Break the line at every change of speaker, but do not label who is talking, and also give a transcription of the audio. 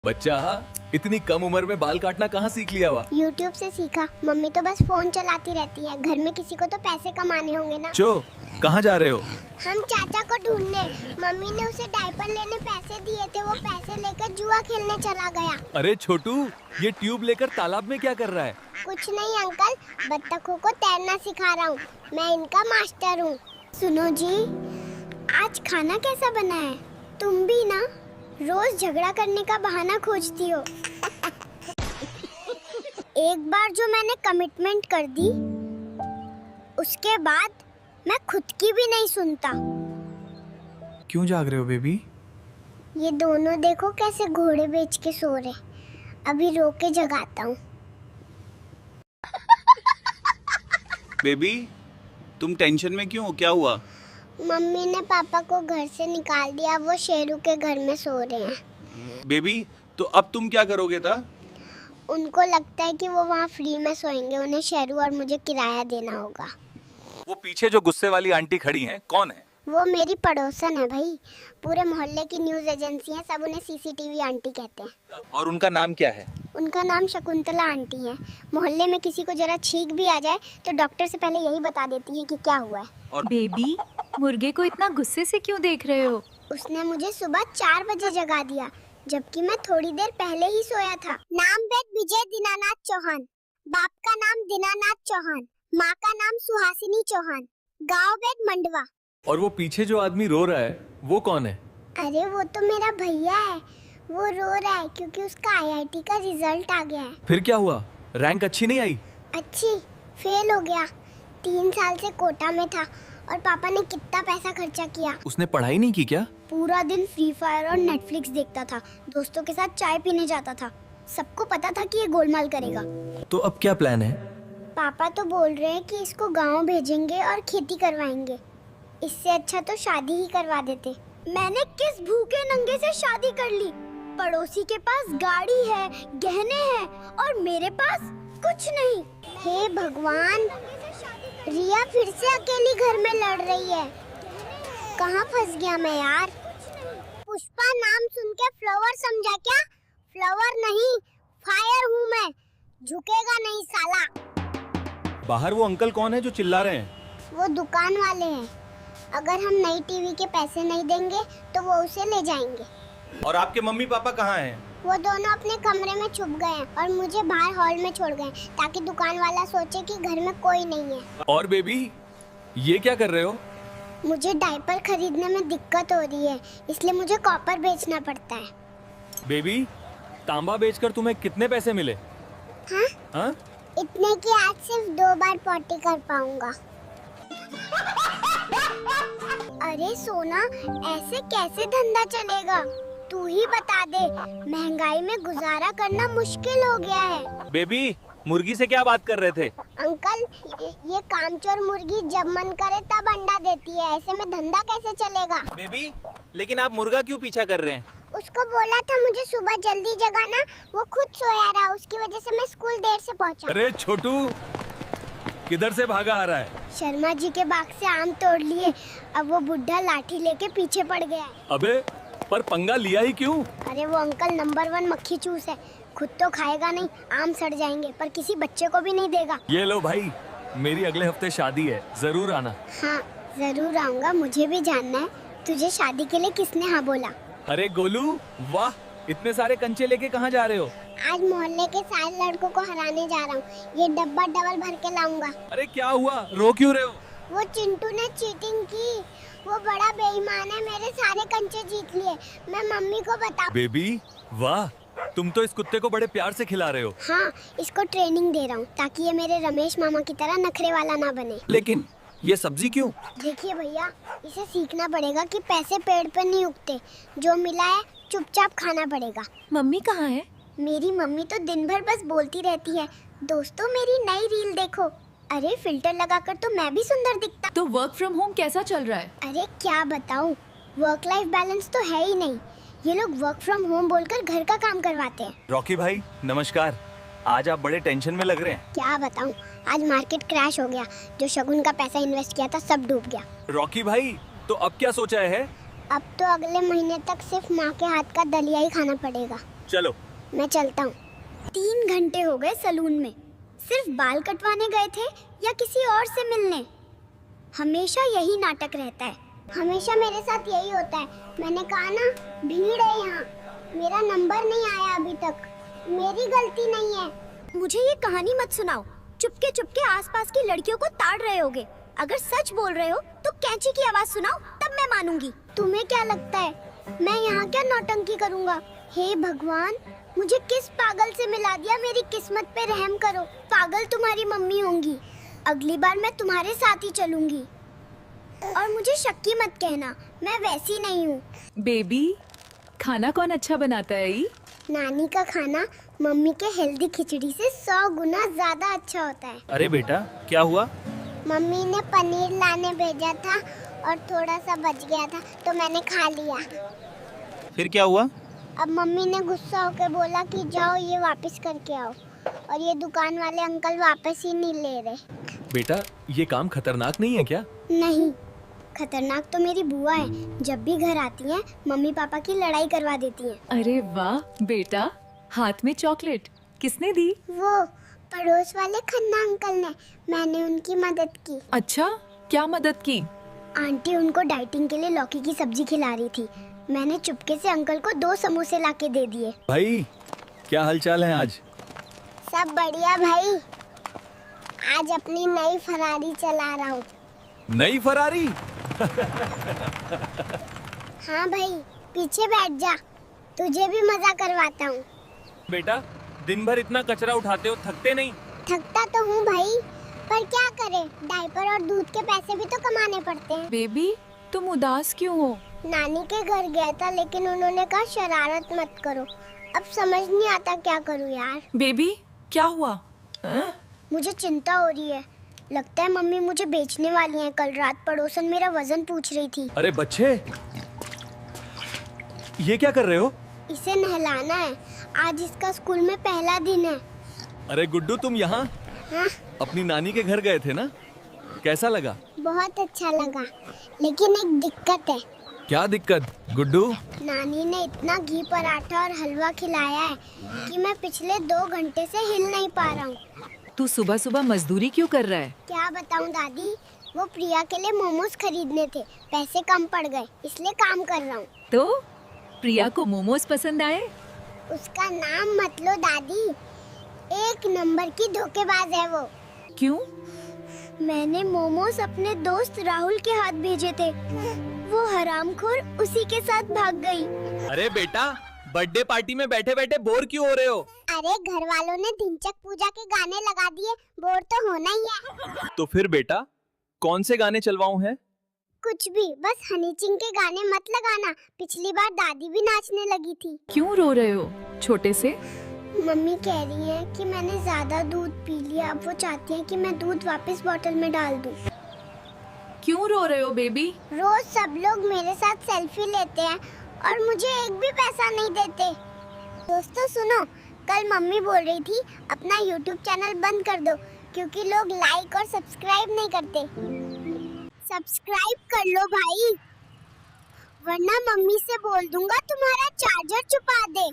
बच्चा, इतनी कम उम्र में बाल काटना कहाँ सीख लिया हुआ?
YouTube से सीखा। मम्मी तो बस फोन चलाती रहती है। घर में किसी को तो पैसे कमाने होंगे ना।
चो, कहाँ जा रहे हो?
हम चाचा को ढूंढने। मम्मी ने उसे डायपर लेने पैसे दिए थे, वो पैसे लेकर जुआ खेलने चला गया।
अरे छोटू, ये ट्यूब लेकर तालाब में क्या कर रहा है?
कुछ नहीं अंकल, बत्तखों को तैरना सिखा रहा हूँ। मैं इनका मास्टर हूँ। सुनो जी, आज खाना कैसा बना है? तुम भी ना रोज झगड़ा करने का बहाना खोजती हो। एक बार जो मैंने कमिटमेंट कर दी, उसके बाद मैं खुद की भी नहीं सुनता।
क्यों जाग रहे हो बेबी?
ये दोनों देखो कैसे घोड़े बेच के सो रहे। अभी रो के जगाता हूँ।
बेबी, तुम टेंशन में क्यों हो? क्या हुआ?
मम्मी ने पापा को घर से निकाल दिया। वो शेरू के घर में सो रहे हैं।
बेबी, तो अब तुम क्या करोगे था?
उनको लगता है कि वो वहाँ फ्री में सोएंगे। उन्हें शेरू और मुझे किराया देना होगा।
वो पीछे जो गुस्से वाली आंटी खड़ी हैं, कौन है?
वो मेरी पड़ोसन है भाई। पूरे मोहल्ले की न्यूज़ एजेंसी है, सब उन्हें सीसीटीवी आंटी कहते हैं।
और उनका नाम क्या है?
उनका नाम शकुंतला आंटी है। मोहल्ले में किसी को जरा छींक भी आ जाए तो डॉक्टर से पहले यही बता देती है कि क्या हुआ है।
और
बेबी, मुर्गे को इतना गुस्से से क्यों देख रहे हो?
उसने मुझे सुबह 4 बजे जगा दिया, जबकि मैं थोड़ी देर पहले ही सोया था। नाम बेद विजय दीनानाथ चौहान, बाप का नाम दीनानाथ चौहान, माँ का नाम सुहासिनी चौहान, गांव बेद मंडवा।
और वो पीछे जो आदमी रो रहा है, वो कौन है?
अरे वो तो मेरा भैया है। वो रो रहा है क्योंकि उसका आईआईटी का रिजल्ट आ गया है।
फिर क्या हुआ? रैंक अच्छी नहीं आई?
अच्छी, फेल हो गया। 3 साल से कोटा में था और पापा ने कितना पैसा खर्चा किया।
उसने पढ़ाई नहीं की क्या?
पूरा दिन फ्री फायर और नेटफ्लिक्स देखता था। दोस्तों के साथ चाय पीने जाता था। सबको पता था कि ये गोलमाल करेगा।
तो अब क्या प्लान है?
पापा तो बोल रहे हैं कि इसको गांव भेजेंगे और खेती करवाएंगे। इससे अच्छा तो शादी ही करवा देते। मैंने किस भूखे नंगे से शादी कर ली? पड़ोसी के पास गाड़ी है, गहने हैं और मेरे पास कुछ नहीं। हे भगवान, रिया फिर से अकेली घर में लड़ रही है। कहाँ फंस गया मैं यार? पुष्पा नाम सुन के फ्लावर समझा क्या? फ्लावर नहीं, फायर हूँ मैं। झुकेगा नहीं साला।
बाहर वो अंकल कौन है जो चिल्ला रहे हैं?
वो दुकान वाले हैं। अगर हम नई टीवी के पैसे नहीं देंगे तो वो उसे ले जाएंगे।
और आपके मम्मी पापा कहाँ हैं?
वो दोनों अपने कमरे में छुप गए हैं और मुझे बाहर हॉल में छोड़ गए ताकि दुकान वाला सोचे कि घर में कोई नहीं है।
और बेबी, ये क्या कर रहे हो?
मुझे डायपर खरीदने में दिक्कत हो रही है, इसलिए मुझे कॉपर बेचना पड़ता है।
बेबी, तांबा बेचकर तुम्हें कितने पैसे मिले?
हाँ?
हाँ?
इतने कि आज सिर्फ 2 बार पॉटी कर पाऊंगा। अरे सोना, ऐसे कैसे धंधा चलेगा? तू ही बता दे। महंगाई में गुजारा करना मुश्किल हो गया है।
बेबी, मुर्गी से क्या बात कर रहे थे?
अंकल, ये कामचोर मुर्गी जब मन करे तब अंडा देती है। ऐसे में धंधा कैसे चलेगा?
बेबी, लेकिन आप मुर्गा क्यों पीछा कर रहे हैं?
उसको बोला था मुझे सुबह जल्दी जगाना, वो खुद सोया रहा। उसकी वजह से मैं स्कूल देर से पहुंचा।
अरे छोटू, किधर से भागा आ रहा है?
शर्मा जी के बाग से आम तोड़ लिए। अब वो बुढ़ा लाठी लेके पीछे पड़ गया है।
अबे, पर पंगा लिया ही क्यों?
अरे वो अंकल नंबर 1 मक्खी चूस है। खुद तो खाएगा नहीं, आम सड़ जाएंगे, पर किसी बच्चे को भी नहीं देगा।
ये लो भाई, मेरी अगले हफ्ते शादी है, जरूर आना।
हाँ जरूर आऊंगा, मुझे भी जानना है तुझे शादी के लिए किसने हाँ बोला।
अरे गोलू, वाह, इतने सारे कंचे लेके कहाँ जा रहे हो?
आज मोहल्ले के सारे लड़कों को हराने जा रहा हूँ। ये डब्बा डबल भर के लाऊंगा।
अरे क्या हुआ, रो क्यों रहे हो?
वो चिंटू ने चीटिंग की। वो बड़ा बेईमान है, मेरे सारे कंचे जीत लिए। मैं मम्मी को बता।
बेबी, वाह, तुम तो इस कुत्ते को बड़े प्यार से खिला रहे हो।
हाँ, इसको ट्रेनिंग दे रहा हूँ ताकि ये मेरे रमेश मामा की तरह नखरे वाला ना बने।
लेकिन ये सब्जी क्यों?
देखिए भैया, इसे सीखना पड़ेगा कि पैसे पेड़ पर नहीं उगते। जो मिला है चुपचाप खाना पड़ेगा।
मम्मी कहाँ है?
मेरी मम्मी तो दिन भर बस बोलती रहती है, दोस्तों मेरी नई रील देखो। अरे फिल्टर लगाकर तो मैं भी सुंदर दिखता।
तो वर्क फ्रॉम होम कैसा चल रहा है?
अरे क्या बताऊं, वर्क लाइफ बैलेंस तो है ही नहीं। ये लोग वर्क फ्रॉम होम बोलकर घर का काम करवाते हैं।
रॉकी भाई, नमस्कार। आज आप बड़े टेंशन में लग रहे हैं।
क्या बताऊं, आज मार्केट क्रैश हो गया। जो शगुन का पैसा इन्वेस्ट किया था सब डूब गया।
रॉकी भाई, तो अब क्या सोचा है?
अब तो अगले महीने तक सिर्फ माँ के हाथ का दलिया ही खाना पड़ेगा।
चलो।
मैं चलता हूँ। 3 घंटे हो गए सलून में। सिर्फ बाल कटवाने गए थे या किसी और से मिलने? हमेशा यही नाटक रहता है। हमेशा मेरे साथ यही होता है। मैंने कहा ना, भीड़ है यहाँ। मेरा नंबर नहीं आया अभी तक। मेरी गलती नहीं है। मुझे ये कहानी मत सुनाओ। चुपके चुपके आसपास की लड़कियों को ताड़ रहे होगे। अगर सच बोल रहे हो तो कैंची की आवाज सुनाओ, तब मैं मानूंगी। तुम्हें क्या लगता है मैं यहाँ क्या नौटंकी करूँगा? हे भगवान, मुझे किस पागल से मिला दिया? मेरी किस्मत पे रहम करो। पागल तुम्हारी मम्मी होंगी। अगली बार मैं तुम्हारे साथ ही चलूंगी। और मुझे शक्की मत कहना, मैं वैसी नहीं हूँ।
बेबी, खाना कौन अच्छा बनाता है ई?
नानी का खाना मम्मी के हेल्दी खिचड़ी से 100 गुना ज्यादा अच्छा होता है।
अरे बेटा, क्या हुआ?
मम्मी ने पनीर लाने भेजा था और थोड़ा सा बच गया था तो मैंने खा लिया।
फिर क्या हुआ?
अब मम्मी ने गुस्सा होकर बोला कि जाओ ये वापस करके आओ, और ये दुकान वाले अंकल वापस ही नहीं ले रहे।
बेटा, ये काम खतरनाक नहीं है क्या?
नहीं, खतरनाक तो मेरी बुआ है। जब भी घर आती हैं, मम्मी पापा की लड़ाई करवा देती हैं।
अरे वाह बेटा, हाथ में चॉकलेट किसने दी?
वो पड़ोस वाले खन्ना अंकल ने। मैंने उनकी मदद की।
अच्छा, क्या मदद की?
आंटी उनको डाइटिंग के लिए लौकी की सब्जी खिला रही थी। मैंने चुपके से अंकल को 2 समोसे लाके दे दिए।
भाई, क्या हालचाल है आज?
सब बढ़िया भाई। आज अपनी नई फरारी चला रहा हूँ।
नई फरारी?
हाँ भाई, पीछे बैठ जा, तुझे भी मजा करवाता हूँ।
बेटा, दिन भर इतना कचरा उठाते हो, थकते नहीं?
थकता तो हूँ भाई, पर क्या करें, डायपर और दूध के पैसे भी तो कमाने पड़ते हैं।
बेबी, तुम उदास क्यों हो?
नानी के घर गया था, लेकिन उन्होंने कहा शरारत मत करो। अब समझ नहीं आता क्या करूँ यार।
बेबी, क्या हुआ?
मुझे चिंता हो रही है। लगता है मम्मी मुझे बेचने वाली हैं। कल रात पड़ोसन मेरा वजन पूछ रही थी।
अरे बच्चे, ये क्या कर रहे हो?
इसे नहलाना है। आज इसका स्कूल में पहला दिन है।
अरे गुड्डू, तुम यहाँ
हाँ,
अपनी नानी के घर गए थे ना? कैसा लगा?
बहुत अच्छा लगा, लेकिन एक दिक्कत है।
क्या दिक्कत गुड्डू?
नानी ने इतना घी पराठा और हलवा खिलाया है कि मैं पिछले 2 घंटे से हिल नहीं पा रहा हूँ।
तू सुबह सुबह मजदूरी क्यों कर रहा है?
क्या बताऊँ दादी, वो प्रिया के लिए मोमोज खरीदने थे। पैसे कम पड़ गए, इसलिए काम कर रहा हूँ।
तो प्रिया को मोमोज पसंद आए?
उसका नाम मत लो दादी, 1 नंबर की धोखेबाज है वो।
क्यों?
मैंने मोमोज अपने दोस्त राहुल के हाथ भेजे थे। वो हरामखोर उसी के साथ भाग गई।
अरे बेटा, बर्थडे पार्टी में बैठे बैठे बोर क्यों हो रहे हो?
अरे घर वालों ने ढिंचक पूजा के गाने लगा दिए, बोर तो होना ही है।
तो फिर बेटा, कौन से गाने चलवाऊं है?
कुछ भी, बस हनी सिंह के गाने मत लगाना। पिछली बार दादी भी नाचने लगी थी।
क्यों रो रहे हो छोटे से?
मम्मी कह रही है कि मैंने ज्यादा दूध पी लिया। अब वो चाहती है कि मैं दूध वापस बोतल में डाल दूं।
क्यों रो रहे हो बेबी?
रोज सब लोग मेरे साथ सेल्फी लेते हैं और मुझे एक भी पैसा नहीं देते। दोस्तों सुनो, कल मम्मी बोल रही थी अपना YouTube चैनल बंद कर दो क्योंकि लोग लाइक और सब्सक्राइब नहीं करते। सब्सक्राइब कर लो भाई, वरना मम्मी से बोल दूंगा तुम्हारा चार्जर छुपा दे।